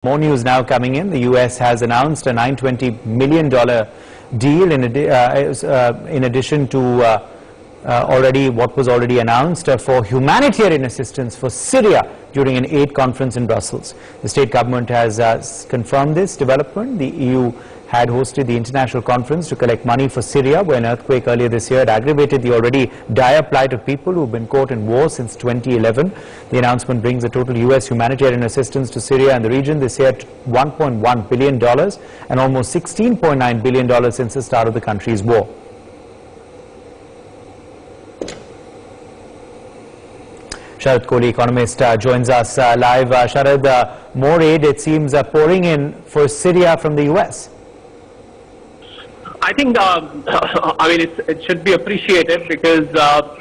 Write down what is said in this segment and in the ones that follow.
More news now coming in. The U.S. has announced a $920 million deal in addition to what was already announced for humanitarian assistance for Syria during an aid conference in Brussels. The state government has confirmed this development. The EU had hosted the international conference to collect money for Syria, where an earthquake earlier this year had aggravated the already dire plight of people who have been caught in war since 2011. The announcement brings the total U.S. humanitarian assistance to Syria and the region this year to $1.1 billion and almost $16.9 billion since the start of the country's war. Sharad Kohli, economist, joins us live. Sharad, more aid, it seems, pouring in for Syria from the U.S. I think, it should be appreciated because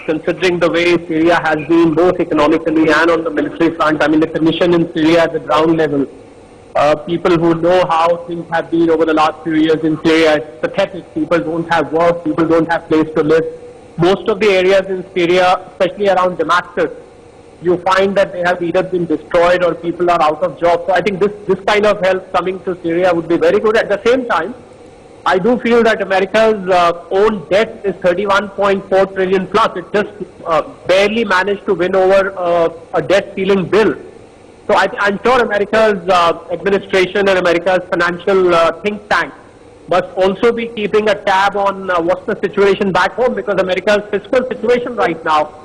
considering the way Syria has been both economically and on the military front, the condition in Syria at the ground level, people who know how things have been over the last few years in Syria, it's pathetic. People don't have work, people don't have place to live. Most of the areas in Syria, especially around Damascus, you find that they have either been destroyed or people are out of jobs. So I think this kind of help coming to Syria would be very good. At the same time, I do feel that America's own debt is 31.4 trillion plus. It just barely managed to win over a debt ceiling bill. So I'm sure America's administration and America's financial think tank must also be keeping a tab on what's the situation back home, because America's fiscal situation right now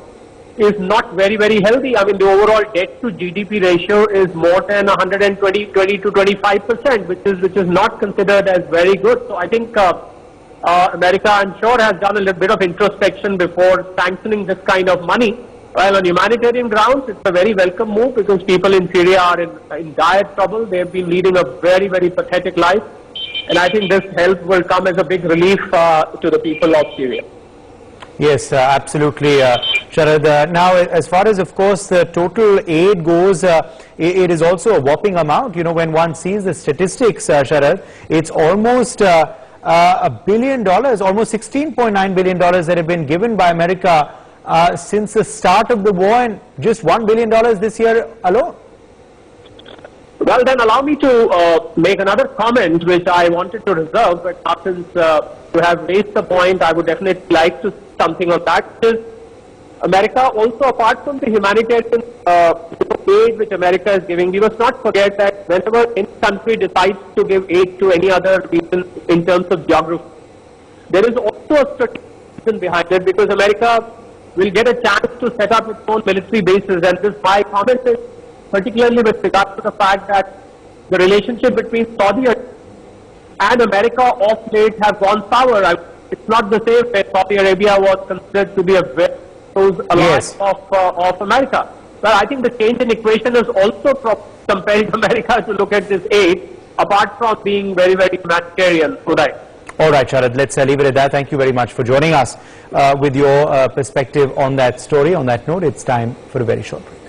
is not very, very healthy. The overall debt to GDP ratio is more than 20 to 25%, which is not considered as very good. So I think America, I'm sure, has done a little bit of introspection before sanctioning this kind of money. While on humanitarian grounds, it's a very welcome move because people in Syria are in dire trouble. They've been leading a very, very pathetic life. And I think this help will come as a big relief to the people of Syria. Yes, absolutely, Sharad. Now, as far as, of course, the total aid goes, it is also a whopping amount. You know, when one sees the statistics, Sharad, it's almost $1 billion, almost $16.9 billion that have been given by America since the start of the war, and just $1 billion this year alone. Well, then allow me to make another comment which I wanted to reserve, but since you have raised the point, I would definitely like to something on that. Is America also, apart from the humanitarian aid which America is giving, we must not forget that whenever any country decides to give aid to any other region in terms of geography, there is also a strategic reason behind it, because America will get a chance to set up its own military bases, and this my comment is particularly with regard to the fact that the relationship between Saudi and America of late have gone sour. It's not the same way Saudi Arabia was considered to be a very close ally of America. Well, I think the change in equation is also compelling America to look at this aid, apart from being very, very humanitarian. All right, Sharad, let's leave it at that. Thank you very much for joining us with your perspective on that story. On that note, it's time for a very short break.